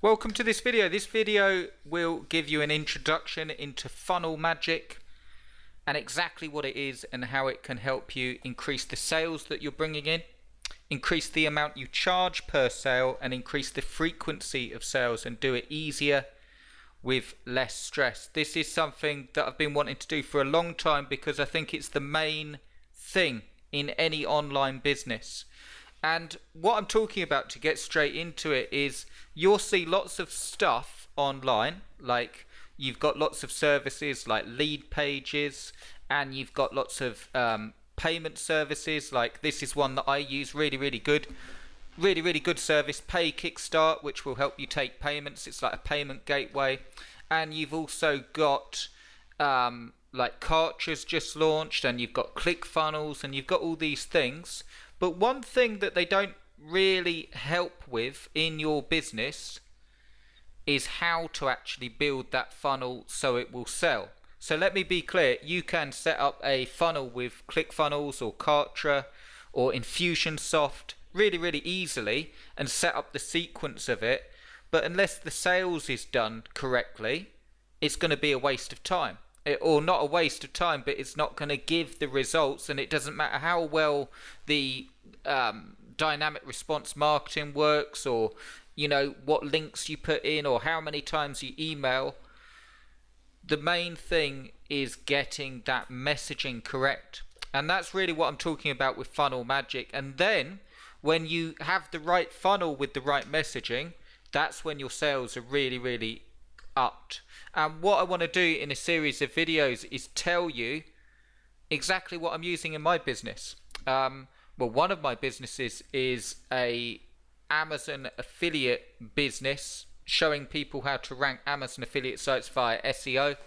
Welcome to this video. This video will give you an introduction into funnel magic and exactly what it is and how it can help you increase the sales that you're bringing in, increase the amount you charge per sale, and increase the frequency of sales and do it easier with less stress. This is something that I've been wanting to do for a long time because I think it's the main thing in any online business. And what I'm talking about, to get straight into it, is you'll see lots of stuff online, like you've got lots of services like lead pages, and you've got lots of payment services. Like this is one that I use, really good service, Pay Kickstart, which will help you take payments. It's like a payment gateway. And you've also got like Kartra's just launched, and you've got ClickFunnels, and you've got all these things. But one thing that they don't really help with in your business is how to actually build that funnel so it will sell. So let me be clear, you can set up a funnel with ClickFunnels or Kartra or Infusionsoft really easily and set up the sequence of it, but unless the sales is done correctly, it's going to be a waste of time. Or not a waste of time, but it's not going to give the results, and it doesn't matter how well the dynamic response marketing works, or what links you put in, or how many times you email. The main thing is getting that messaging correct, and that's really what I'm talking about with funnel magic. And then when you have the right funnel with the right messaging, that's when your sales are really upped. And what I want to do in a series of videos is tell you exactly what I'm using in my business. Well, one of my businesses is a Amazon affiliate business, showing people how to rank Amazon affiliate sites via SEO.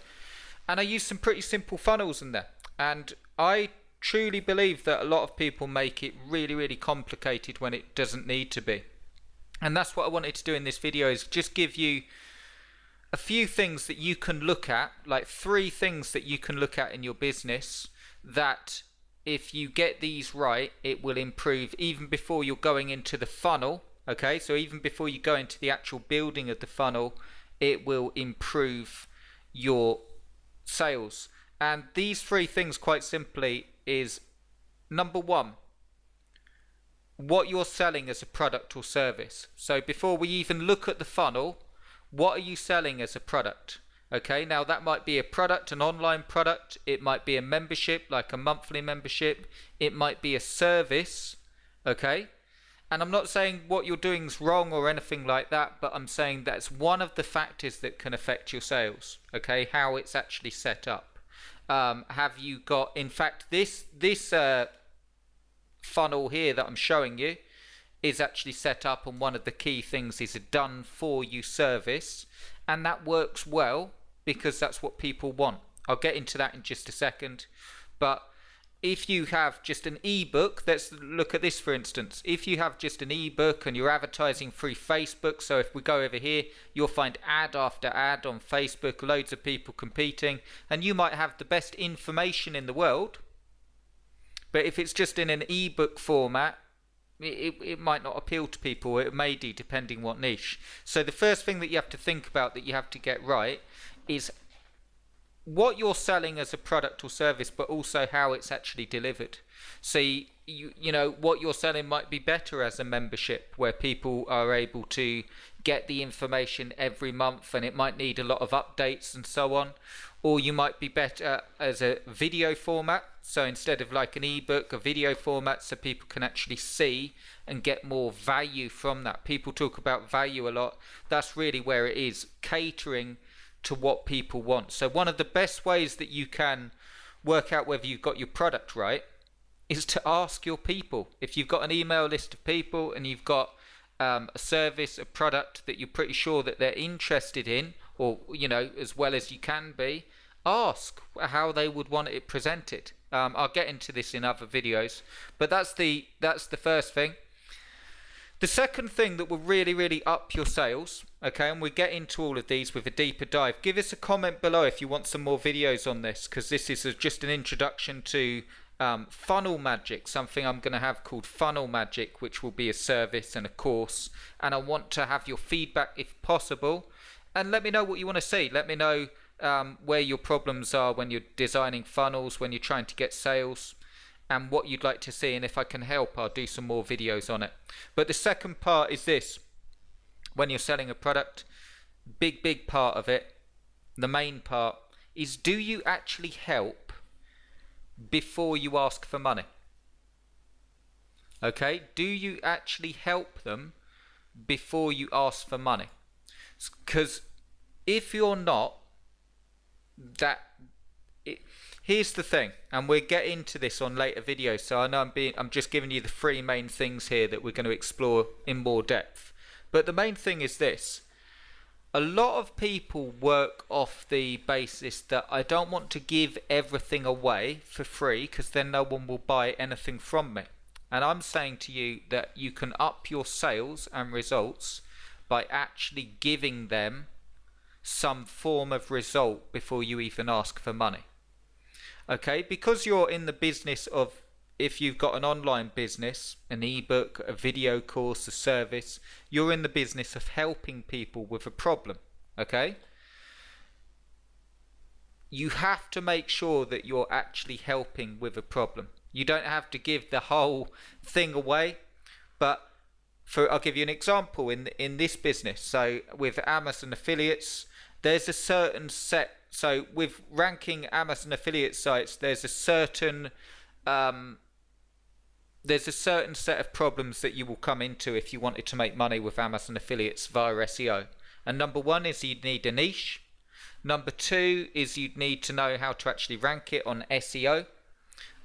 And I use some pretty simple funnels in there. And I truly believe that a lot of people make it really complicated when it doesn't need to be. And that's what I wanted to do in this video, is just give you a few things that you can look at, like 3 things that you can look at in your business, that if you get these right, it will improve even before you're going into the funnel. Okay, so even before you go into the actual building of the funnel, it will improve your sales. And these 3 things, quite simply, is number 1, what you're selling as a product or service. So before we even look at the funnel, what are you selling as a product? Okay, now that might be a product, an online product. It might be a membership, like a monthly membership. It might be a service. Okay, and I'm not saying what you're doing is wrong or anything like that, but I'm saying that's one of the factors that can affect your sales. Okay, how it's actually set up. Have you got, in fact, this funnel here that I'm showing you is actually set up, and one of the key things is a done for you service, and that works well because that's what people want. I'll get into that in just a second. But if you have just an ebook, let's look at this for instance. If you have just an ebook and you're advertising through Facebook, so if we go over here, you'll find ad after ad on Facebook, loads of people competing, and you might have the best information in the world, but if it's just in an ebook format, it might not appeal to people. It may do, depending what niche. So the first thing that you have to think about, that you have to get right, is what you're selling as a product or service, but also how it's actually delivered. So you know what you're selling might be better as a membership, where people are able to get the information every month, and it might need a lot of updates and so on. Or you might be better as a video format, so instead of like an ebook, a video format, so people can actually see and get more value from that. People talk about value a lot. That's really where it is, catering to what people want. So one of the best ways that you can work out whether you've got your product right is to ask your people. If you've got an email list of people and you've got a service, a product that you're pretty sure that they're interested in, or as well as you can be, ask how they would want it presented. I'll get into this in other videos, but that's the first thing. The second thing that will really up your sales, okay, and we'll get into all of these with a deeper dive. Give us a comment below if you want some more videos on this, because this is just an introduction to Funnel Magic, something I'm going to have called Funnel Magic, which will be a service and a course, and I want to have your feedback if possible, and let me know what you want to see. Let me know where your problems are when you're designing funnels, when you're trying to get sales, and what you'd like to see, and if I can help, I'll do some more videos on it. But the second part is this: when you're selling a product, big part of it, the main part, is do you actually help before you ask for money? Okay, do you actually help them before you ask for money? Because if you're not, here's the thing, and we'll get into this on later videos, so I know I'm just giving you the three main things here that we're going to explore in more depth. But the main thing is this: a lot of people work off the basis that I don't want to give everything away for free because then no one will buy anything from me. And I'm saying to you that you can up your sales and results by actually giving them some form of result before you even ask for money. Okay, because you're in the business of, if you've got an online business, an ebook, a video course, a service, you're in the business of helping people with a problem. Okay, you have to make sure that you're actually helping with a problem. You don't have to give the whole thing away, but I'll give you an example in this business. So with Amazon affiliates, there's a certain set. So with ranking Amazon affiliate sites, there's a certain set of problems that you will come into if you wanted to make money with Amazon affiliates via SEO. And number one is you'd need a niche. Number two is you'd need to know how to actually rank it on SEO.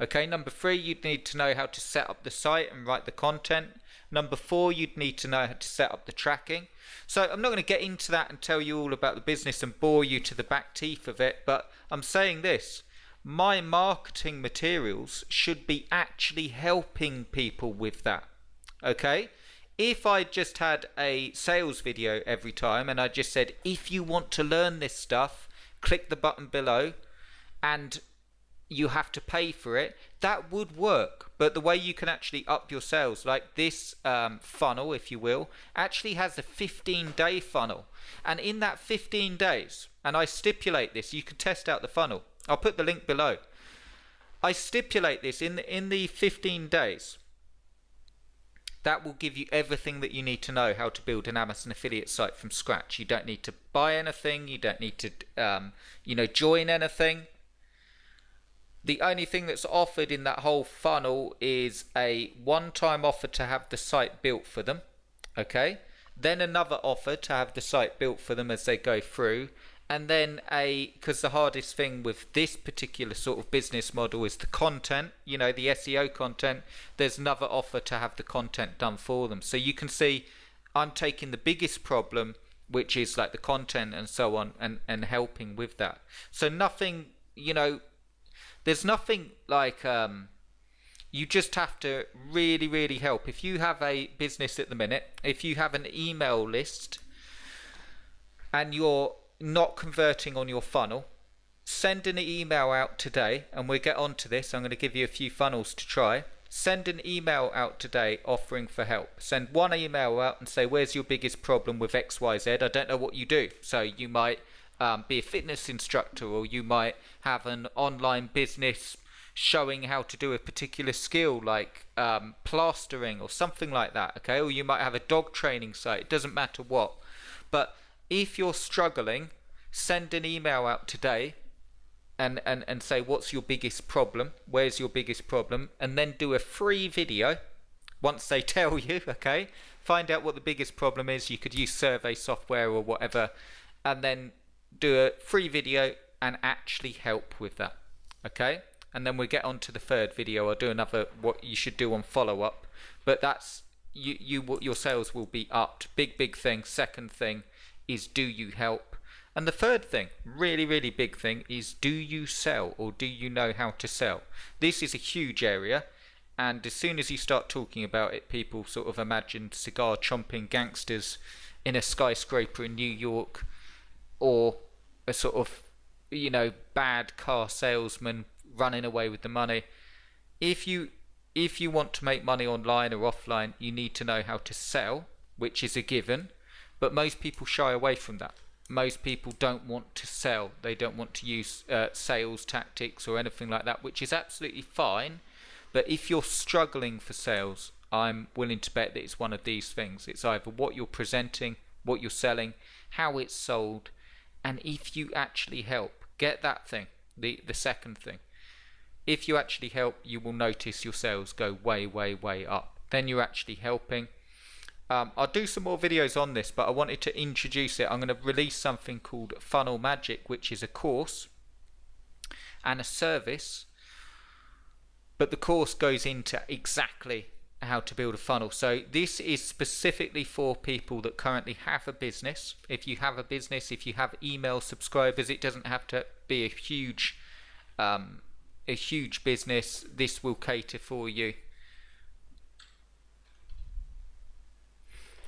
Okay, number three, you'd need to know how to set up the site and write the content. Number four, you'd need to know how to set up the tracking. So I'm not going to get into that and tell you all about the business and bore you to the back teeth of it, but I'm saying this: my marketing materials should be actually helping people with that. Okay, if I just had a sales video every time and I just said, if you want to learn this stuff, click the button below and you have to pay for it, that would work. But the way you can actually up your sales, like this funnel, if you will, actually has a 15-day funnel, and in that 15 days, and I stipulate this, you can test out the funnel, I'll put the link below. I stipulate this in the 15 days. That will give you everything that you need to know how to build an Amazon affiliate site from scratch. You don't need to buy anything. You don't need to, join anything. The only thing that's offered in that whole funnel is a one-time offer to have the site built for them. Okay. Then another offer to have the site built for them as they go through. And then because the hardest thing with this particular sort of business model is the content, the SEO content, there's another offer to have the content done for them. So you can see I'm taking the biggest problem, which is like the content and so on, and helping with that. So nothing, there's nothing like, you just have to really, really help. If you have a business at the minute, if you have an email list and you're not converting on your funnel, send an email out today, and we'll get on to this. I'm going to give you a few funnels to try. Send an email out today offering for help. Send one email out and say, where's your biggest problem with XYZ? I don't know what you do. So you might be a fitness instructor, or you might have an online business showing how to do a particular skill like plastering or something like that. Okay, or you might have a dog training site. It doesn't matter what. But if you're struggling, send an email out today and say, what's your biggest problem? Where's your biggest problem? And then do a free video once they tell you, okay? Find out what the biggest problem is. You could use survey software or whatever, and then do a free video and actually help with that, okay? And then we'll get on to the third video. I'll do another what you should do on follow-up. But that's, your sales will be upped. Big thing. Second thing is, do you help? And the third thing, really, really big thing, is, do you sell, or do you know how to sell? This is a huge area, and as soon as you start talking about it, people sort of imagine cigar chomping gangsters in a skyscraper in New York, or a sort of, bad car salesman running away with the money. if you want to make money online or offline, you need to know how to sell, which is a given, but most people shy away from that. Most people don't want to sell. They don't want to use sales tactics or anything like that, which is absolutely fine. But if you're struggling for sales, I'm willing to bet that it's one of these things. It's either what you're presenting, what you're selling, how it's sold, and if you actually help. Get that thing, the second thing. If you actually help, you will notice your sales go way, way, way up. Then you're actually helping. I'll do some more videos on this, but I wanted to introduce it. I'm going to release something called Funnel Magic, which is a course and a service. But the course goes into exactly how to build a funnel. So this is specifically for people that currently have a business. If you have a business, if you have email subscribers, it doesn't have to be a huge business. This will cater for you.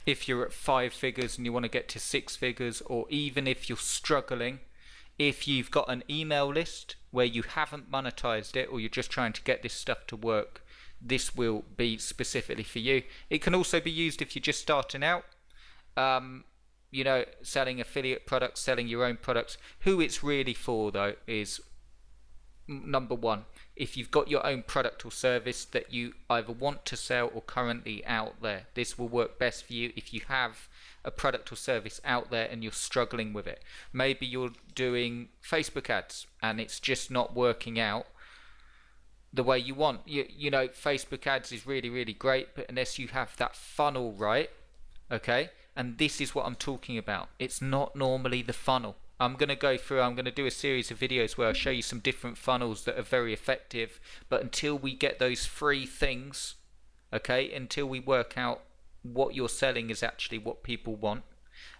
If you're at 5 figures and you want to get to 6 figures, or even if you're struggling, if you've got an email list where you haven't monetized it, or you're just trying to get this stuff to work, this will be specifically for you. It can also be used if you're just starting out, you know, selling affiliate products, selling your own products. Who it's really for though is, number one, if you've got your own product or service that you either want to sell or currently out there. This will work best for you if you have a product or service out there and you're struggling with it. Maybe you're doing Facebook ads and it's just not working out the way you want. You know, Facebook ads is really, really great, but unless you have that funnel right, okay, and this is what I'm talking about. It's not normally the funnel. I'm going to do a series of videos where I show you some different funnels that are very effective, but until we get those 3 things, okay, until we work out what you're selling is actually what people want,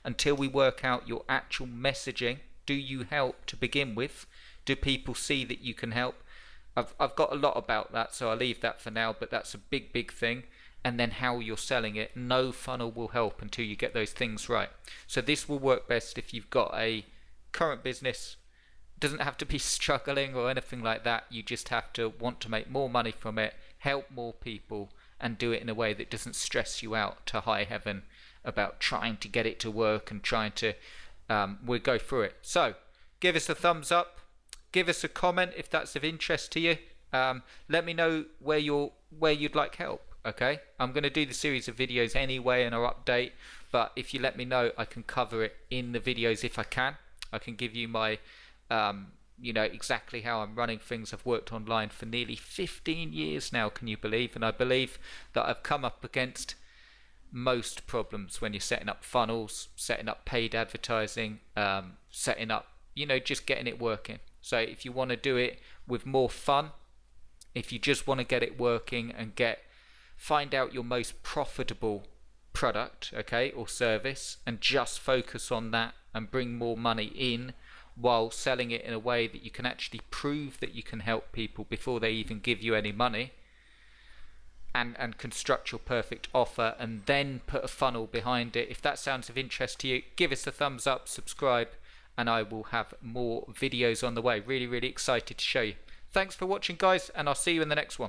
until we work out your actual messaging, do you help to begin with? Do people see that you can help? I've got a lot about that, so I'll leave that for now, but that's a big, big thing. And then how you're selling it. No funnel will help until you get those things right. So this will work best if you've got a current business. It doesn't have to be struggling or anything like that. You just have to want to make more money from it, help more people, and do it in a way that doesn't stress you out to high heaven about trying to get it to work and trying to we'll go through it. So give us a thumbs up, give us a comment if that's of interest to you. Let me know where you'd like help. Okay, I'm going to do the series of videos anyway and I'll update, but if you let me know, I can cover it in the videos if I can. I can give you my you know, exactly how I'm running things. I've worked online for nearly 15 years now, can you believe? And I believe that I've come up against most problems when you're setting up funnels, setting up paid advertising, setting up, you know, just getting it working. So if you want to do it with more fun, if you just want to get it working and find out your most profitable product, okay, or service, and just focus on that and bring more money in while selling it in a way that you can actually prove that you can help people before they even give you any money, and construct your perfect offer and then put a funnel behind it. If that sounds of interest to you, give us a thumbs up, subscribe, and I will have more videos on the way. Really, really excited to show you. Thanks for watching, guys, and I'll see you in the next one.